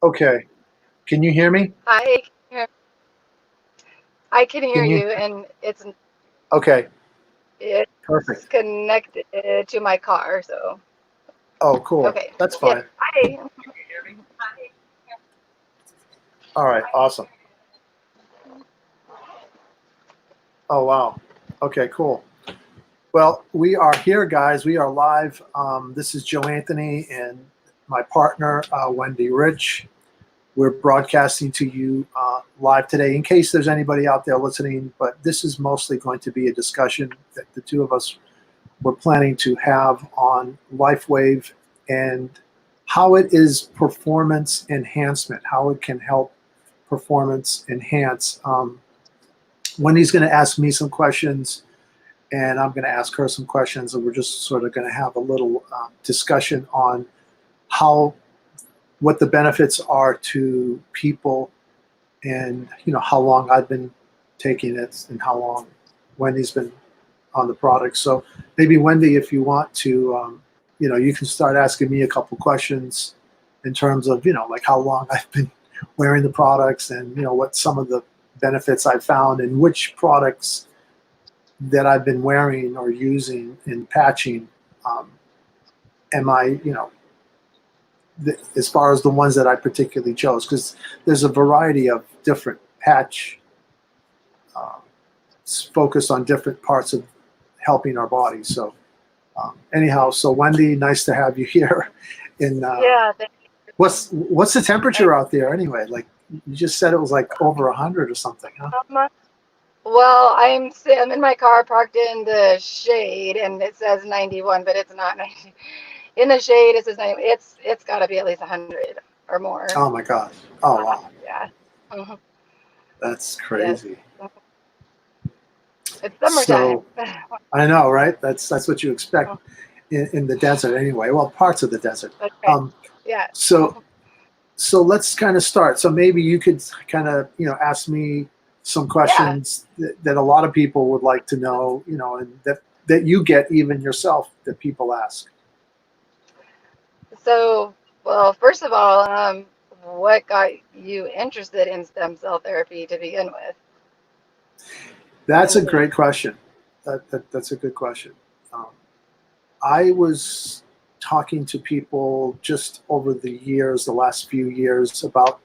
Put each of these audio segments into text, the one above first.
Okay. Can you hear me? I can hear Can you? you, and Okay. it's Perfect. connected to my car. So Oh, cool. okay, That's yes, fine. hi. All right. Awesome. Oh, wow. Okay, cool. Well, we are here, guys. We are live. This is Joe Anthony and my partner, Wendy Rich. We're broadcasting to you live today in case there's anybody out there listening, but this is mostly going to be a discussion that the two of us were planning to have on LifeWave and how it is performance enhancement, how it can help performance enhance. Wendy's going to ask me some questions, and I'm going to ask her some questions, and we're just sort of going to have a little discussion on what the benefits are to people, and how long I've been taking it, and how long Wendy's been on the product. So maybe Wendy, if you want to, you can start asking me a couple questions in terms of, like how long I've been wearing the products, and what some of the benefits I've found, and which products that I've been wearing or using in patching. Am I, as far as the ones that I particularly chose, because there's a variety of different patch uh, focused on different parts of helping our bodies. So anyhow, so Wendy, nice to have you here. In Yeah, thank what's the you. temperature out there anyway? Like you just said, it was like over 100 or something, huh? Well, I'm in my car parked in the shade, and it says 91, but it's not 90. In the shade, it says 90. It's got to be at least 100 or more. Oh my gosh! Oh wow, Yeah. Mhm. that's Yes. crazy. It's summertime. So I know, right? That's what you expect in the desert anyway. Well, parts of the desert. That's right. Um, Yeah. so so let's kind of start. So maybe you could kind of ask me some Yeah. questions that a lot of people would like to know, and that you get even yourself that people ask. So, well, first of all, what got you interested in stem cell therapy to begin with? That's In the a beginning. great question. That's a good question. Um, I was talking to people just over the years, the last few years, about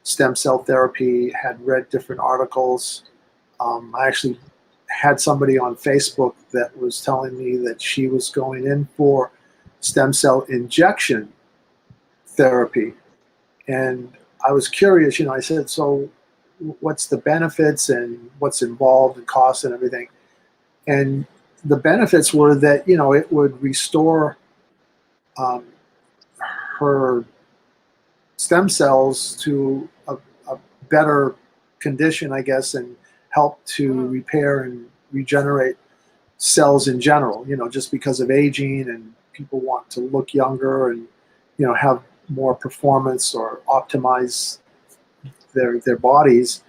stem cell therapy, had read different articles. I actually had somebody on Facebook that was telling me that she was going in for stem cell injection therapy. And I was curious, I said, so what's the benefits and what's involved and costs and everything? And the benefits were that, it would restore um, her stem cells to a better condition, I guess, and help to Mhm. repair and regenerate cells in general, just because of aging and people want to look younger and, have more performance or optimize their bodies.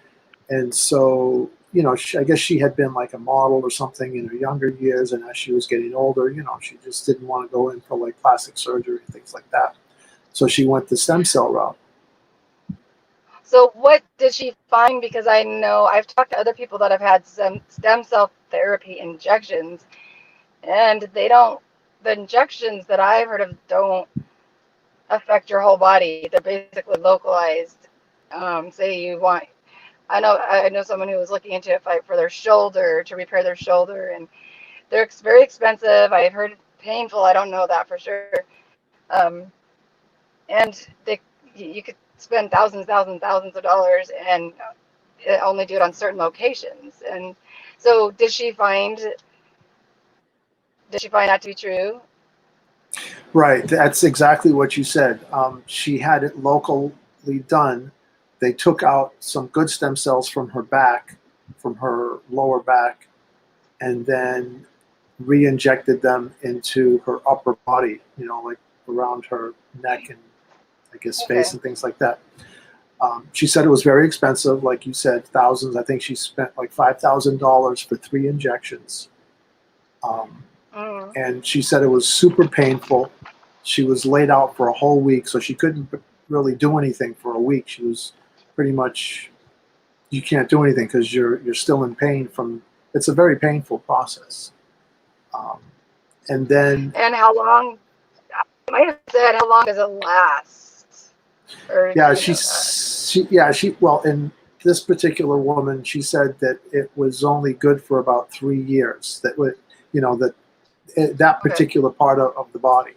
And so, I guess she had been like a model or something in her younger years. And as she was getting older, she just didn't want to go in for like plastic surgery and things like that. So she went the stem cell route. So, what did she find? Because I know I've talked to other people that have had some stem cell therapy injections, and the injections that I've heard of don't affect your whole body. They're basically localized. Say you want, I know someone who was looking into it for their shoulder to repair their shoulder, and they're very expensive. I've heard it's painful. I don't know that for sure. Um, and you could spend thousands of dollars and only do it on certain locations. And so, did she find that to be true? Right. That's exactly what you said. She had it locally done. They took out some good stem cells from her back, from her lower back, and then re-injected them into her upper body, like around her neck and I guess face Okay. and things like that. She said it was very expensive, like you said, thousands. I think she spent like $5,000 for 3 injections. Um, Mm. and she said it was super painful. She was laid out for a whole week, so she couldn't really do anything for a week. She was pretty much, you can't do anything because you're still in pain from. It's a very painful process. Um, and then And how long? I might have said how long does it last? Or do yeah, you know that? she well, in this particular woman, she said that it was only good for about 3 years. That would, that that Okay. particular part of the body.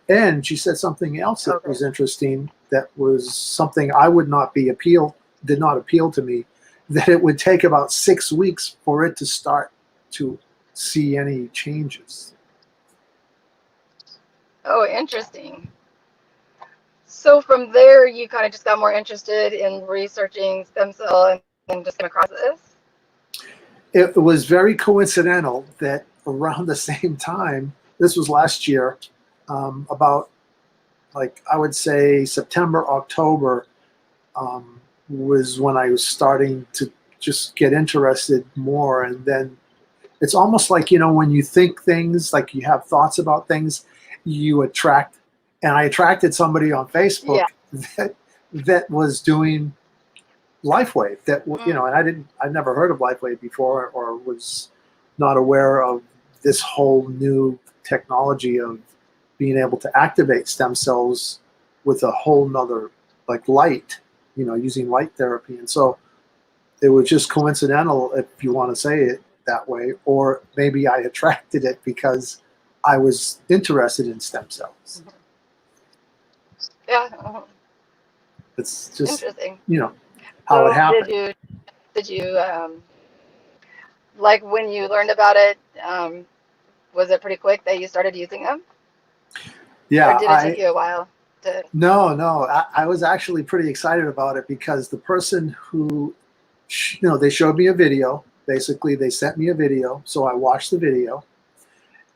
And she said something else that Okay. was interesting. That was something I would not be did not appeal to me. That it would take about 6 weeks for it to start to see any changes. Oh, interesting. So from there, you kind of just got more interested in researching stem cell and just came across this. It was very coincidental that around the same time, this was last year, about like I would say September, October, was when I was starting to just get interested more. And then it's almost like, when you think things, like you have thoughts about things, you attract. And I attracted somebody on Facebook Yeah. that was doing LifeWave. That Mm. and I'd never heard of LifeWave before, or was not aware of this whole new technology of being able to activate stem cells with a whole nother like light, using light therapy. And so it was just coincidental, if you want to say it that way, or maybe I attracted it because I was interested in stem cells. Yeah. It's just, Interesting. how it So happened. did you like when you learned about it? Was it pretty quick that you started using them, or Yeah, did it take you a while to? no, I was actually pretty excited about it because the person who, they showed me a video. Basically, they sent me a video, so I watched the video,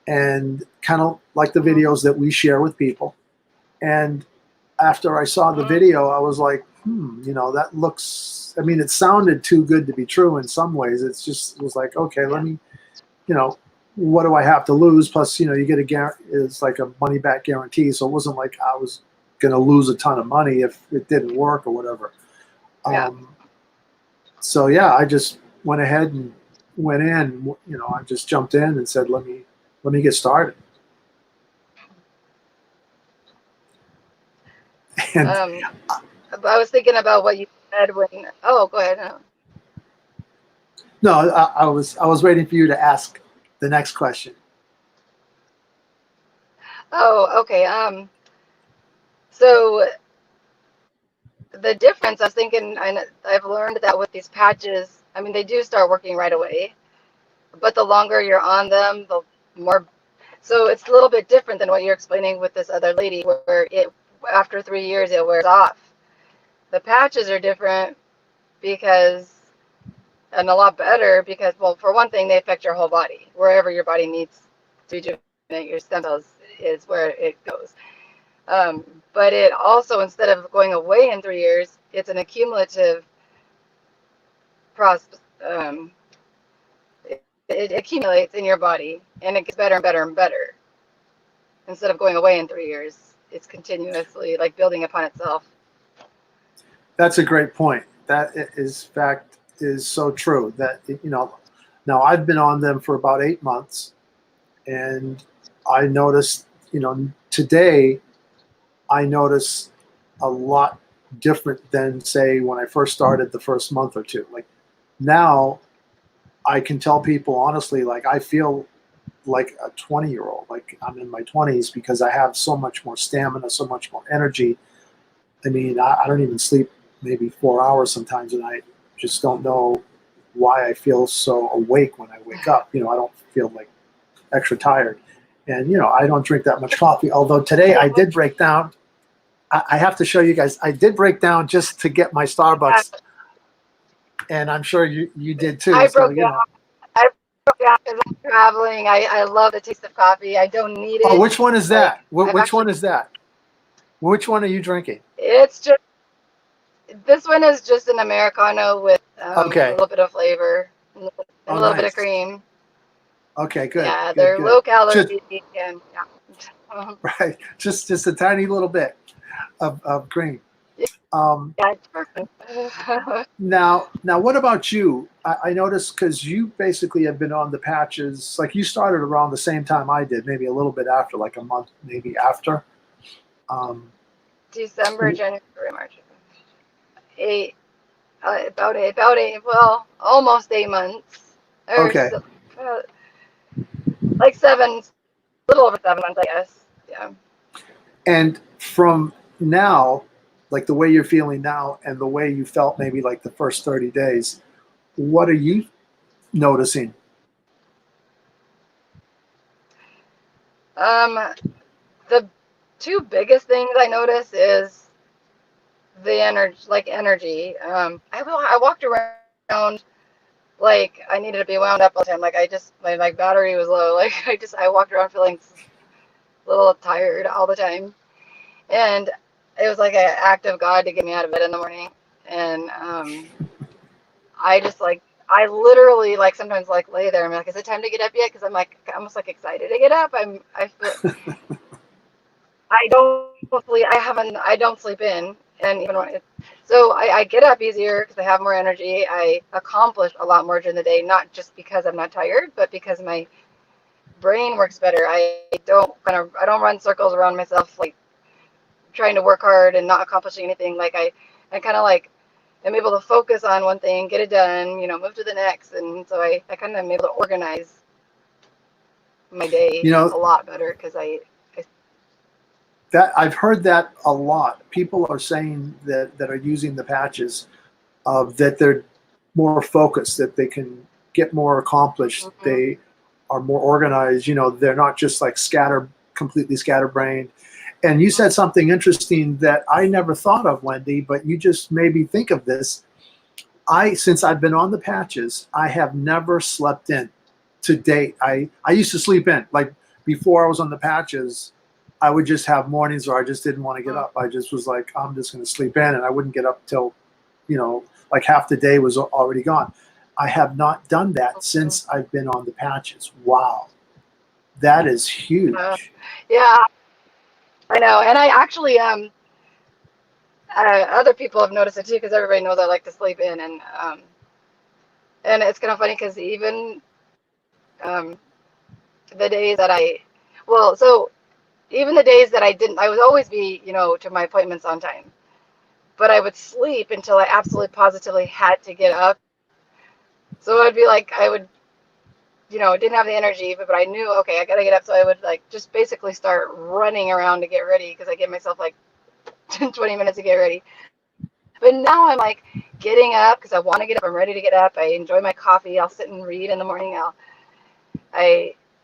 and kind of like the Mhm. videos that we share with people. And after I saw the Mhm. video, I was like, that looks. I mean, it sounded too good to be true in some ways. It was like, okay, let Yeah. me, you know, what do I have to lose? Plus, you get it's like a money back guarantee. So it wasn't like I was going to lose a ton of money if it didn't work or whatever. Yeah. Um, so yeah, I just went ahead and went in. I just jumped in and said, let me get started. And Um, I was thinking about what you said when. Oh, go ahead. No. no, I was waiting for you to ask the next question. Oh, okay. So the difference, I was thinking, I've learned that with these patches, I mean, they do start working right away, but the longer you're on them, the more. So it's a little bit different than what you're explaining with this other lady, where it after 3 years it wears off. The patches are different because, and a lot better because, well, for one thing, they affect your whole body. Wherever your body needs to rejuvenate your stem cells is where it goes. Um, but it also, instead of going away in 3 years, it's an accumulative process. It accumulates in your body and it gets better and better and better. Instead of going away in 3 years, it's continuously like building upon itself. That's a great point. That is fact is so true. That now I've been on them for about 8 months, and I noticed, today I notice a lot different than say when I first started the first month or two. Like now, I can tell people honestly, like I feel like a 20-year-old, like I'm in my 20s because I have so much more stamina, so much more energy. I mean, I don't even sleep maybe 4 hours sometimes, and I just don't know why I feel so awake when I wake up. I don't feel like extra tired. And, I don't drink that much coffee. Although today I did break down. I have to show you guys. I did break down just to get my Yeah, Starbucks, and I'm sure you did too. I So, broke down. I broke down because I'm traveling. I love the taste of coffee. I don't need oh, it. which one is Like that? I've Which actually, one is that? Which one are you drinking? it's just this one is just an Americano with a Okay. little bit of flavor and a Oh, little bit of nice. cream. Okay, good, Yeah, good, they're good. low calorie Just and yeah. right, just a tiny little bit of cream. Yeah, it's perfect. Now, what about you? I noticed because you basically have been on the patches. Like you started around the same time I did, maybe a little bit after, like a month, maybe after. Um, December, January, March. 8, about 8, well, almost 8 months. Or okay, so, uh, like 7, a little over 7 months, I guess. Yeah. and from now, like the way you're feeling now, and the way you felt maybe like the first 30 days, what are you noticing? Um, the two biggest things I notice is the energy. I walked around like I needed to be wound up all the time. Like I just my like battery was low. Like I walked around feeling a little tired all the time, and it was like an act of God to get me out of bed in the morning. And I just like I literally like sometimes like lay there. I'm like, is it time to get up yet? Because I'm like almost like excited to get up. I feel I don't sleep. I don't sleep in, and even when so I get up easier because I have more energy. I accomplish a lot more during the day, not just because I'm not tired, but because my brain works better. I don't run circles around myself like trying to work hard and not accomplishing anything. Like I kind of like am able to focus on one thing, get it done, move to the next, and so I kind of am able to organize my day You a know, lot better because I that I've heard that a lot. People are saying that are using the patches that they're more focused, that they can get more accomplished. mhm. They are more organized. They're not just like completely scatterbrained. And you said something interesting that I never thought of, Wendy, but you just made me think of this. Since I've been on the patches, I have never slept in to date. I used to sleep in. Like before I was on the patches, I would just have mornings where I just didn't want to get up. I just was like, I'm just going to sleep in, and I wouldn't get up till, like half the day was already gone. I have not done that since I've been on the patches. Wow, that is Uh, huge. yeah, I know, and I actually other people have noticed it too because everybody knows I like to sleep in, and it's kind of funny because even um, the days that so even the days that I didn't, I would always be to my appointments on time, but I would sleep until I absolutely positively had to get up. So I'd be like, I would didn't have the energy, but I knew okay, I gotta get up. So I would like just basically start running around to get ready because I give myself like 20 minutes to get ready. But now I'm like getting up because I want to get up. I'm ready to get up. I enjoy my coffee. I'll sit and read in the morning.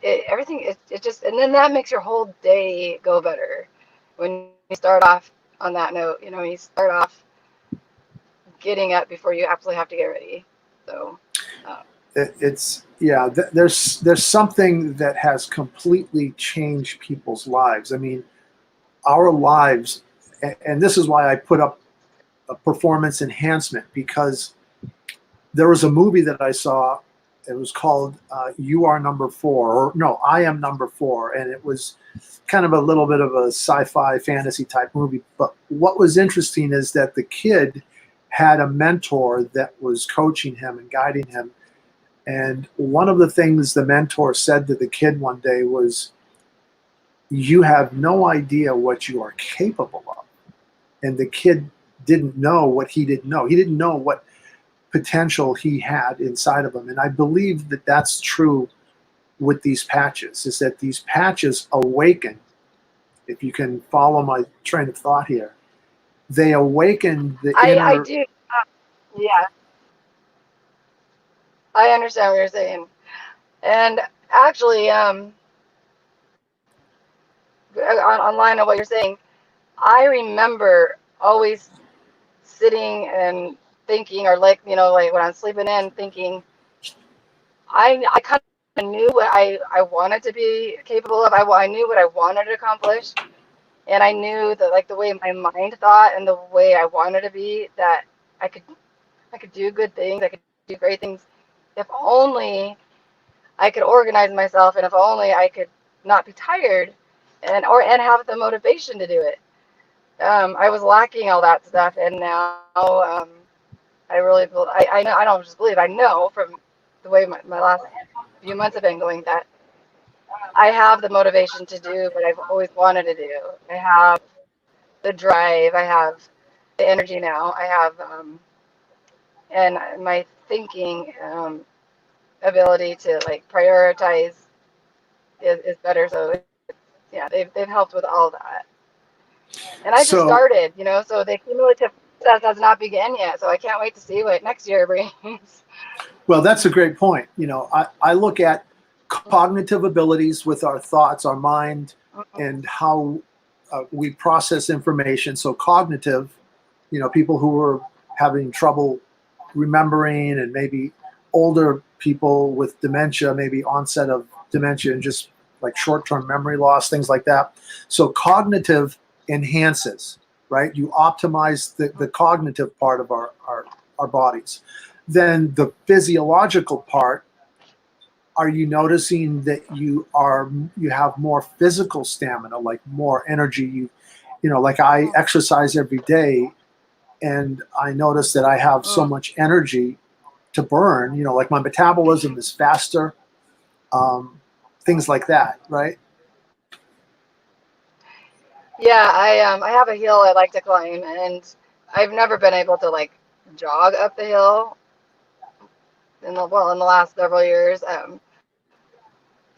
Everything it just and then that makes your whole day go better when you start off on that note. You start off getting up before you absolutely have to get ready. So, uh, It's yeah. There's something that has completely changed people's lives. I mean, our lives, and this is why I put up a performance enhancement, because there was a movie that I saw. It was called "You Are Number Four," or no, "I Am Number Four," and it was kind of a little bit of a sci-fi fantasy type movie. But what was interesting is that the kid had a mentor that was coaching him and guiding him. And one of the things the mentor said to the kid one day was, "You have no idea what you are capable of." And the kid didn't know what he didn't know. He didn't know what potential he had inside of him. And I believe that that's true with these patches, is that these patches awaken, if you can follow my train of thought here, they awaken the I inner. do. Yeah, I understand what you're saying. And actually, online of what you're saying, I remember always sitting and thinking, or like like when I'm sleeping in, thinking I kind of knew what I wanted to be capable of. I knew what I wanted to accomplish, and I knew that like the way my mind thought and the way I wanted to be, that I could I could do good things. I could do great things if only I could organize myself, and if only I could not be tired and have the motivation to do it. I was lacking all that stuff, and now I really feel I know I don't just believe I know from the way my last few months have been going that I have the motivation to do what I've always wanted to do. I have the drive. I have the energy now. I have and my thinking ability to like prioritize is better. So yeah, they've helped with all that. And I just So, started, you know, so the cumulative process has not begun yet. So I can't wait to see what next year brings. well, that's a great point. You know, I look at cognitive abilities with our thoughts, our mind, and how we process information. So cognitive, you know, people who are having trouble remembering, and maybe older people with dementia, maybe onset of dementia and just like short-term memory loss, things like that. So cognitive enhances, right? You optimize the cognitive part of our bodies. Then the physiological part, are you noticing that you have more physical stamina, like more energy? You know, like I exercise every day, and I notice that I have so much energy to burn. You know, like my metabolism is faster, things like that, right? Yeah, I have a hill I like to climb, and I've never been able to like jog up the hill in the last several years.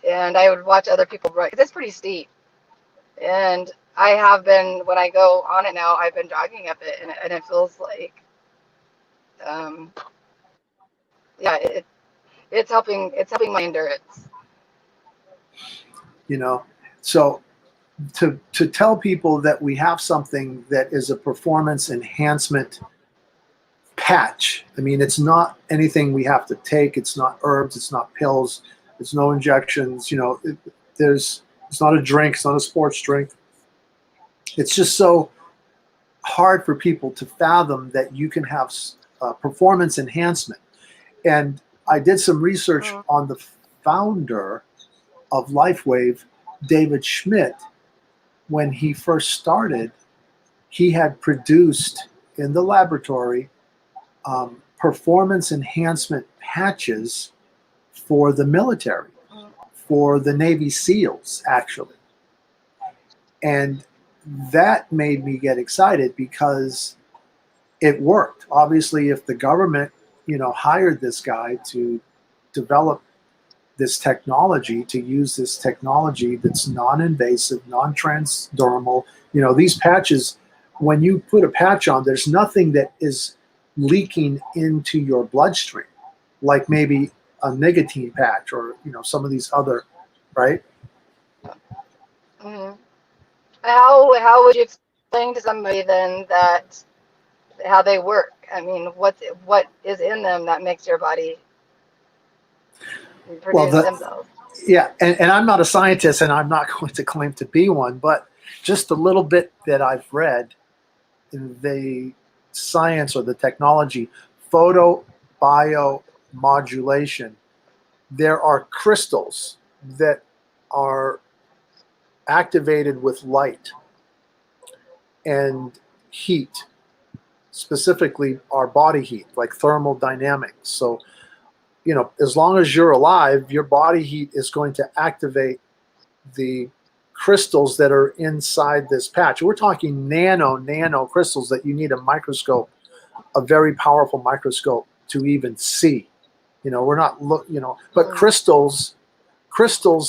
And I would watch other people run 'cause it's pretty steep. And I have been when I go on it now, I've been jogging up it, and it feels like um, yeah, it's helping my endurance. You know, so to tell people that we have something that is a performance enhancement patch. I mean, it's not anything we have to take. It's not herbs. It's not pills. It's no injections. You know, it's not a drink. It's not a sports drink. It's just so hard for people to fathom that you can have performance enhancement. And I did some research on the founder of LifeWave, David Schmidt. When he first started, he had produced in the laboratory performance enhancement patches for the military, for the Navy SEALs, actually. And that made me get excited because it worked. Obviously, if the government, you know, hired this guy to develop this technology, to use this technology that's non-invasive, non-transdermal, you know, these patches, when you put a patch on, there's nothing that is leaking into your bloodstream, like maybe a nicotine patch or, you know, some of these other, right? Mm-hmm. How would you explain to somebody then that how they work? I mean, what is in them that makes your body Well, produce stem cells? yeah, and I'm not a scientist, and I'm not going to claim to be one, but just a little bit that I've read in the science or the technology, photobiomodulation, there are crystals that are activated with light and heat, specifically our body heat, like thermal dynamics. So, you know, as long as you're alive, your body heat is going to activate the crystals that are inside this patch. We're talking nano crystals that you need a microscope, a very powerful microscope to even see. You know, we're not but crystals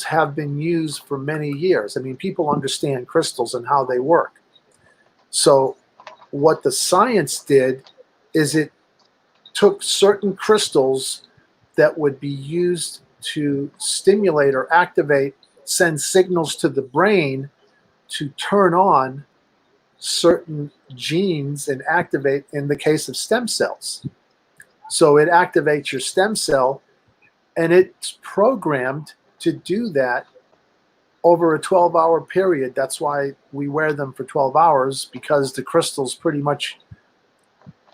have been used for many years. I mean, people understand crystals and how they work. So what the science did is it took certain crystals that would be used to stimulate or activate, send signals to the brain to turn on certain genes and activate, in the case of stem cells. So it activates your stem cell, and it's programmed to do that over a 12-hour period. That's why we wear them for 12 hours, because the crystals pretty much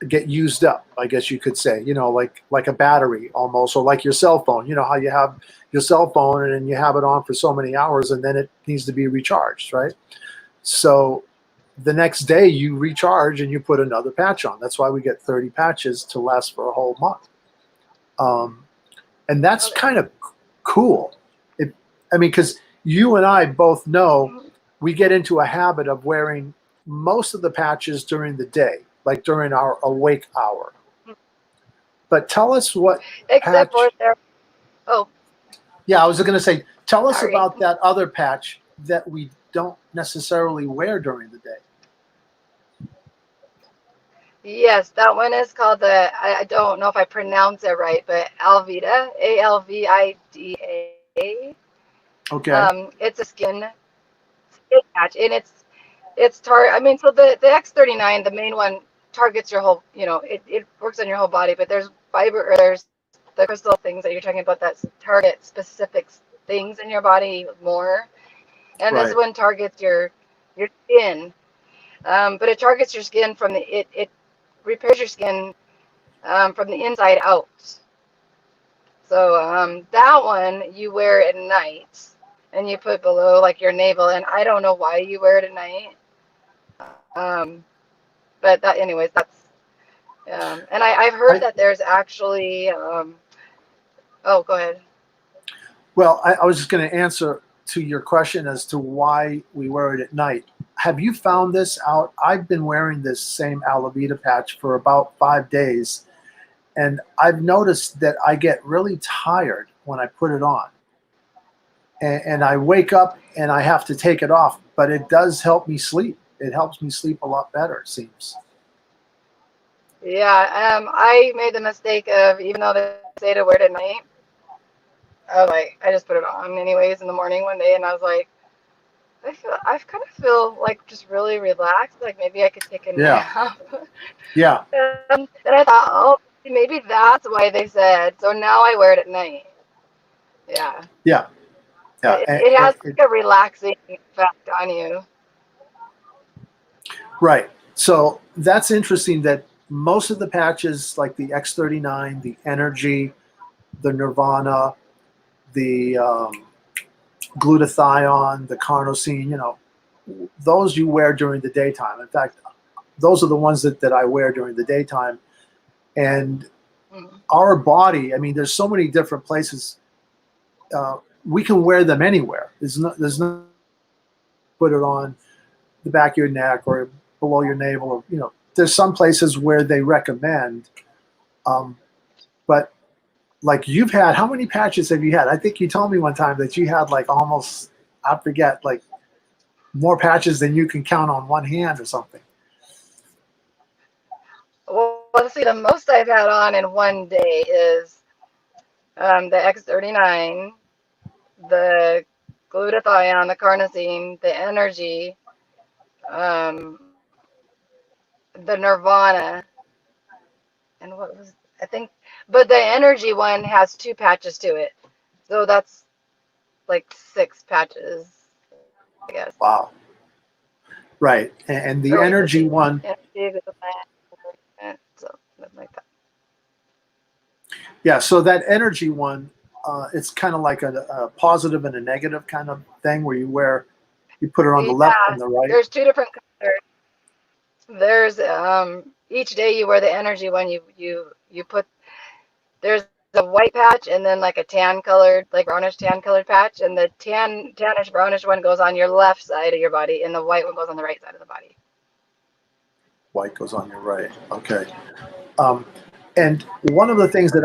get used up, I guess you could say, you know, like a battery almost, or like your cell phone. You know how you have your cell phone and you have it on for so many hours and then it needs to be recharged, right? So the next day you recharge and you put another patch on. That's why we get 30 patches to last for a whole month. And that's Okay. kind of cool. I mean, because you and I both know we get into a habit of wearing most of the patches during the day, like during our awake hour. But tell us what Except for patch. there. Oh, Yeah, I was going to say, tell us sorry. about that other patch that we don't necessarily wear during the day. Yes, that one is called the, I don't know if I pronounce it right, but Alvida, Alvida. Okay. It's a skin patch, and I mean, so the X39, the main one, targets your whole, it works on your whole body, but there's there's the crystal things that you're talking about that target specific things in your body more, and this Right. one targets your skin, but it targets your skin from it repairs your skin from the inside out. So that one you wear at night, and you put below like your navel, and I don't know why you wear it at night. Um, but that, anyways, that's and I've heard I, that there's actually oh, go ahead. well, I was just going to answer to your question as to why we wear it at night. Have you found this out? I've been wearing this same Alavita patch for about 5 days, and I've noticed that I get really tired when I put it on. And I wake up and I have to take it off, but it does help me sleep. It helps me sleep a lot better, it seems. Yeah, I made the mistake of, even though they say to wear it at night, I just put it on anyways in the morning one day, and I was like, I kind of feel like just really relaxed, like maybe I could take a Yeah, nap. yeah, And I thought, oh, maybe that's why they said. So now I wear it at night. Yeah, yeah, yeah. it has like a relaxing effect on you. Right. So that's interesting that most of the patches, like the X39, the Energy, the Nirvana, the glutathione, the carnosine, those you wear during the daytime. In fact, those are the ones that I wear during the daytime. And Mm. our body, I mean, there's so many different places. We can wear them anywhere. There's no put it on the back of your neck or below your navel. Or, there's some places where they recommend. But like you've had, how many patches have you had? I think you told me one time that you had like almost, I forget, like more patches than you can count on one hand or something. Well, let's see, the most I've had on in one day is the X39, the glutathione, the carnosine, the energy, um, the Nirvana, and what was, I think, but the energy one has two patches to it. So that's like six patches, I guess. Wow. Right. And the Or wait, let's energy see. one, Energy, so something like that. yeah. So that energy one, it's kind of like a positive and a negative kind of thing where you put it on the left Yeah, and the right. there's two different colors. There's each day you wear the energy one. You put there's a white patch and then like a tan colored, like brownish tan colored patch, and the tannish brownish one goes on your left side of your body, and the white one goes on the right side of the body. White goes on your right. Okay. Um, and one of the things that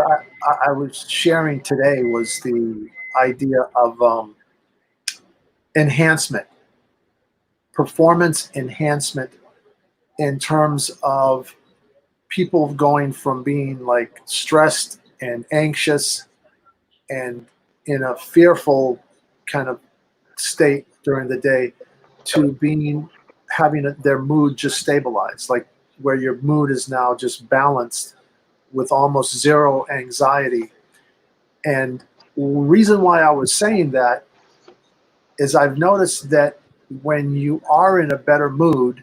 I was sharing today was the idea of enhancement, performance enhancement in terms of people going from being like stressed and anxious and in a fearful kind of state during the day to being having their mood just stabilized, like where your mood is now just balanced with almost zero anxiety. And the reason why I was saying that is I've noticed that when you are in a better mood,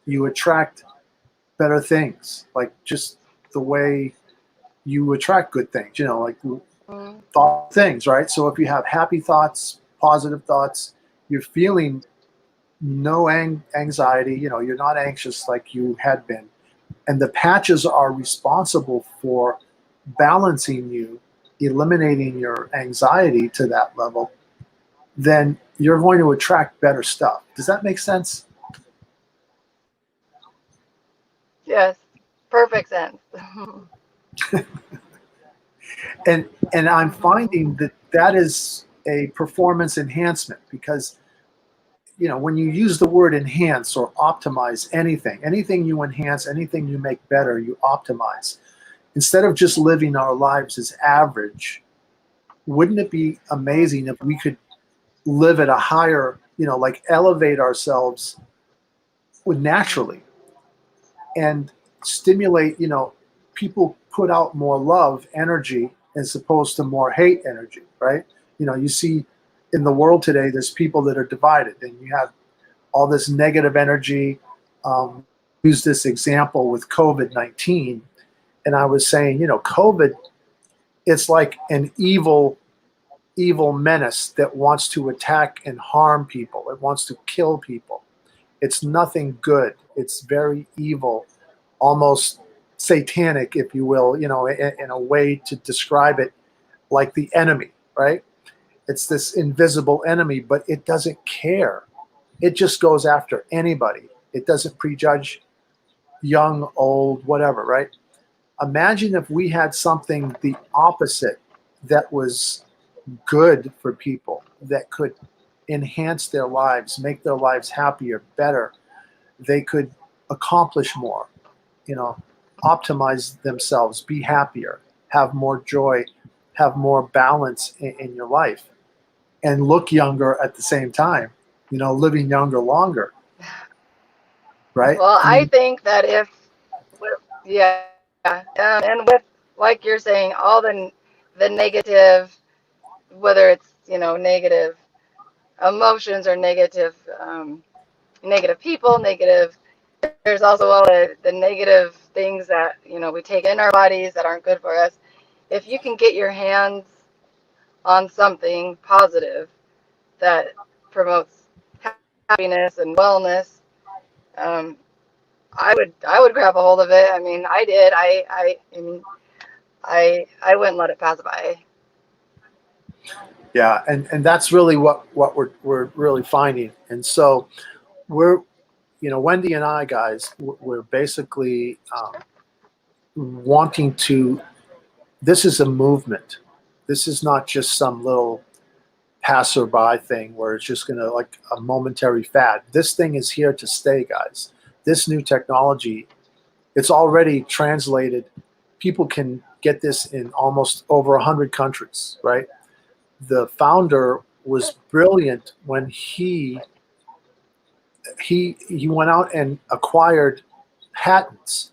you attract better things, like just the way you attract good things, like Mm. thought things, right? So if you have happy thoughts, positive thoughts, you're feeling no anxiety. You know, you're not anxious like you had been, and the patches are responsible for balancing you, eliminating your anxiety to that level, then you're going to attract better stuff. Does that make sense? Yes, perfect sense. And I'm finding that that is a performance enhancement because, you know, when you use the word enhance or optimize anything you enhance, anything you make better, you optimize. Instead of just living our lives as average, wouldn't it be amazing if we could live at a higher, you know, like elevate ourselves naturally and stimulate, you know, people put out more love energy as opposed to more hate energy, right? You know, you see in the world today, there's people that are divided, and you have all this negative energy. Use this example with COVID-19, and I was saying, you know, COVID, it's like an evil menace that wants to attack and harm people. It wants to kill people. It's nothing good. It's very evil, almost satanic, if you will, you know, in a way to describe it, like the enemy, right? It's this invisible enemy, but it doesn't care. It just goes after anybody. It doesn't prejudge young, old, whatever, right? Imagine if we had something the opposite that was good for people, that could enhance their lives, make their lives happier, better. They could accomplish more, you know, optimize themselves, be happier, have more joy, have more balance in your life, and look younger at the same time, you know, living younger longer, right? Well, I I mean, think that if, yeah, and with, like you're saying, all the negative, whether it's, you know, negative emotions or negative people, negative. There's also all the negative things that, you know, we take in our bodies that aren't good for us. If you can get your hands on something positive that promotes happiness and wellness, um, I would grab a hold of it. I mean, I did. I wouldn't let it pass by. yeah, and that's really what we're really finding. And so we're, you know, Wendy and I, guys, we're basically wanting to. This is a movement. This is not just some little passerby thing where it's just going to, like, a momentary fad. This thing is here to stay, guys. This new technology, it's already translated. People can get this in almost over 100 countries, right? The founder was brilliant when he went out and acquired patents,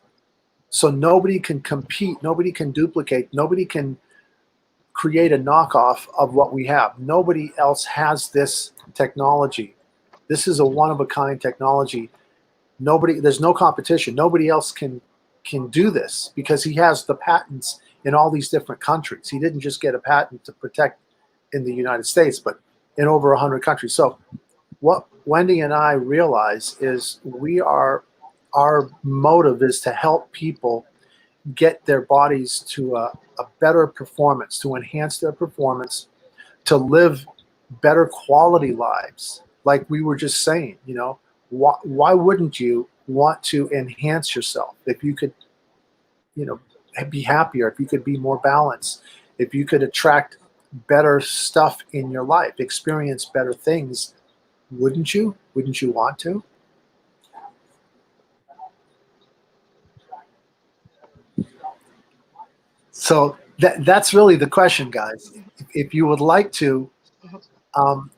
so nobody can compete, nobody can duplicate, nobody can create a knockoff of what we have. Nobody else has this technology. This is a one of a kind technology. Nobody, there's no competition. Nobody else can do this because he has the patents in all these different countries. He didn't just get a patent to protect in the United States, but in over 100 countries. So what Wendy and I realize is our motive is to help people get their bodies to a better performance, to enhance their performance, to live better quality lives. Like we were just saying, you know, why wouldn't you want to enhance yourself if you could, you know, be happier, if you could be more balanced, if you could attract better stuff in your life, experience better things, wouldn't you? Wouldn't you want to? So that's really the question, guys. If you would like to, um,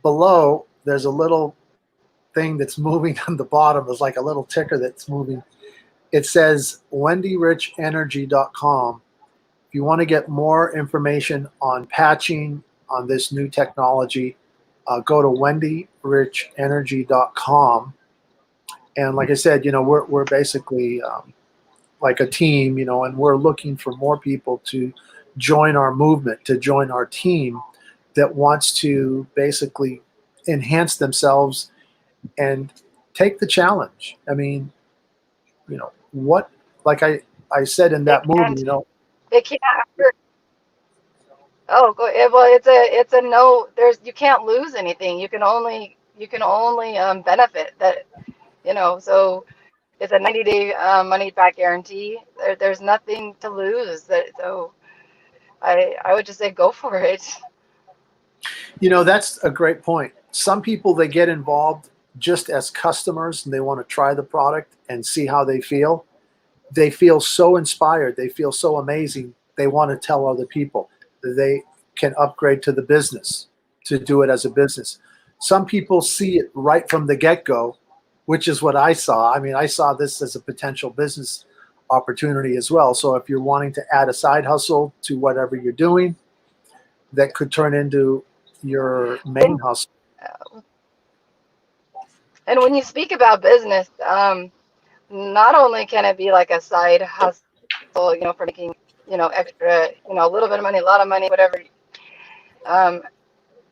below there's a little thing that's moving on the bottom. There's like a little ticker that's moving. It says wendyrichtenergy.com. If you want to get more information on patching, on this new technology, go to wendyrichtenergy.com. And like I said, you know, we're basically like a team, you know, and we're looking for more people to join our movement, to join our team that wants to basically enhance themselves, and take the challenge. I mean, what, like I said in It that movie, can't. It can't hurt. Oh, well, it's a no. You can't lose anything. You can only benefit that. So it's a 90-day money back guarantee. There's nothing to lose. So I would just say go for it. That's a great point. Some people, they get involved just as customers and they want to try the product and see how they feel. They feel so inspired. They feel so amazing. They want to tell other people that they can upgrade to the business, to do it as a business. Some people see it right from the get-go, which is what I saw. I mean, I saw this as a potential business opportunity as well. So if you're wanting to add a side hustle to whatever you're doing, that could turn into your main And, hustle. and when you speak about business, not only can it be like a side hustle, for making, extra, a little bit of money, a lot of money, whatever. Um,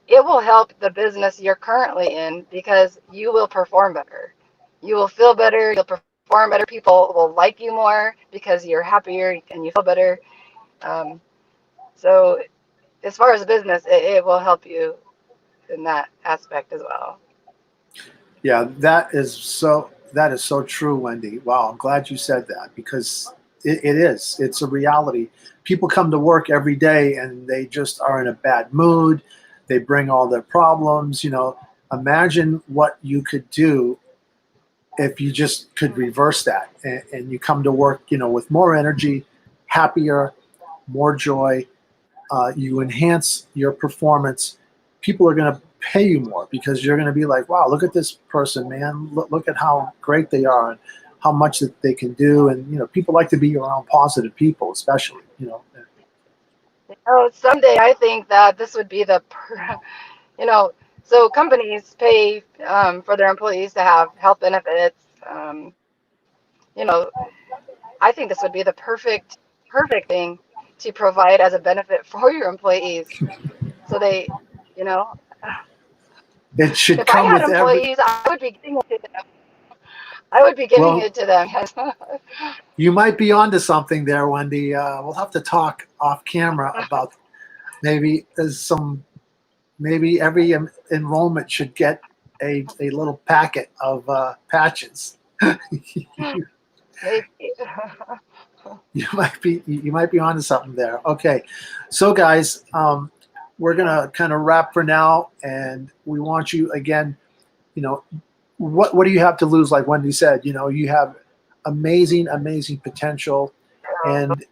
it will help the business you're currently in because you will perform better. You will feel better. You'll perform better. People will like you more because you're happier and you feel better. Um, so as far as business, it will help you in that aspect as well. Yeah, that is so true, Wendy. Wow, I'm glad you said that because it is. It's a reality. People come to work every day and they just are in a bad mood. They bring all their problems. Imagine what you could do if you just could reverse that, and you come to work, with more energy, happier, more joy. You enhance your performance. People are going to pay you more because you're going to be like, wow, look at this person, man. Look at how great they are and how much that they can do. And, people like to be around positive people, especially. Oh, someday I think that this would be you know, so companies pay for their employees to have health benefits. You know, I think this would be the perfect thing to provide as a benefit for your employees. So you know, It should if I come had with every, employees, I would be giving it to them. I would be giving well, it to them. you might be onto something there, Wendy. We'll have to talk off camera about maybe there's maybe every enrollment should get a little packet of patches. Maybe. You might be onto something there. Okay, so guys, we're gonna kind of wrap for now, and we want you again. You know, what do you have to lose? Like Wendy said, you have amazing potential, and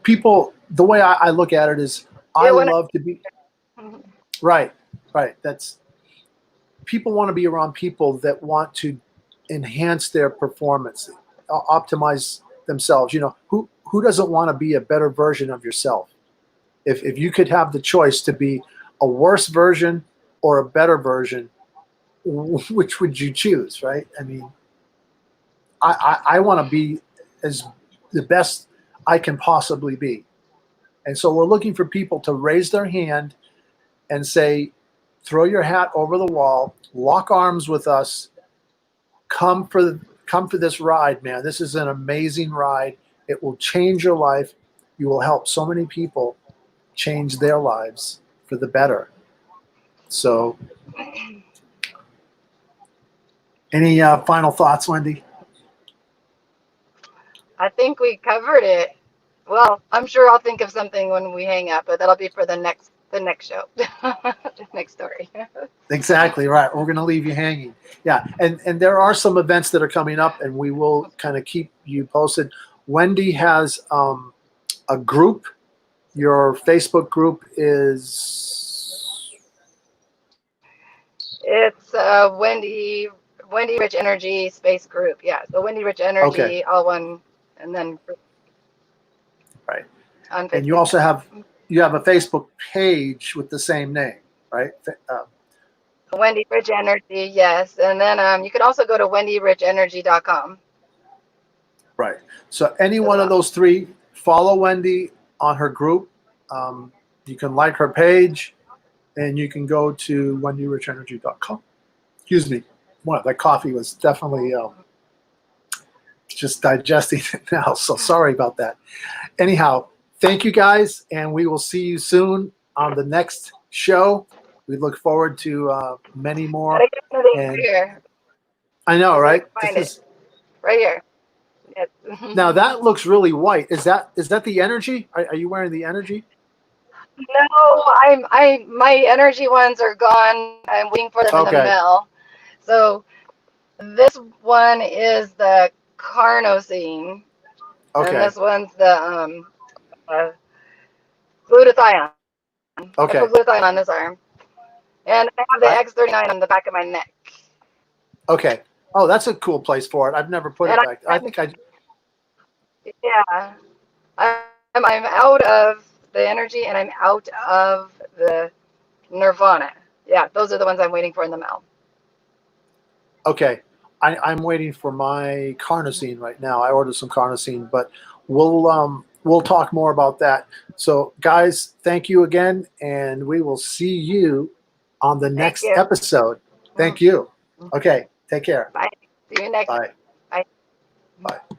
people. The way I look at it is, I Yeah, when love to be right. Right. That's people want to be around people that want to enhance their performance, optimize themselves. Who doesn't want to be a better version of yourself? If you could have the choice to be a worse version or a better version, which would you choose? Right? I mean, I want to be as the best I can possibly be, and so we're looking for people to raise their hand and say, throw your hat over the wall, lock arms with us, come for this ride, man. This is an amazing ride. It will change your life. You will help so many people change their lives for the better. So, any final thoughts, Wendy? I think we covered it. Well, I'm sure I'll think of something when we hang up, but that'll be for the next show, the next story. Exactly right. We're going to leave you hanging. Yeah, and there are some events that are coming up, and we will kind of keep you posted. Wendy has a group. Your Facebook group is It's Wendy Rich Energy Space Group. Yeah, so Wendy Rich okay, Energy, all one, and then right? on And you Facebook. also Yeah. have a Facebook page with the same name, right? Wendy Rich Energy, yes, and then you can also go to wendyrichenergy.com Right. So any as one of well. those three, follow Wendy on her group. You can like her page. and you can go to wendyrichenergy.com. Excuse me. Wow, that coffee was definitely just digesting it now, so sorry about that. Anyhow, thank you guys, and we will see you soon on the next show. We look forward to many more. Gotta get the link And here. I know, See if I right? can find it. Right here. Yes. Now that looks really white. Is that the energy? Are you wearing the energy? No, my energy ones are gone. I'm waiting for them in the Okay. mail. So this one is the carnosine, and Okay. this one's the glutathione. I Okay. put glutathione on this arm, and I have the I, X39 on the back of my neck. okay. Oh, that's a cool place for it. I've never put And it back. I think I. yeah, I'm out of the energy, and I'm out of the Nirvana. Yeah, those are the ones I'm waiting for in the mail. Okay. I'm waiting for my carnosine right now. I ordered some carnosine, but we'll talk more about that. So guys, thank you again, and we will see you on the Thank next you. episode. Thank you. Okay. Take care. Bye. See you next. Bye. Bye. Bye.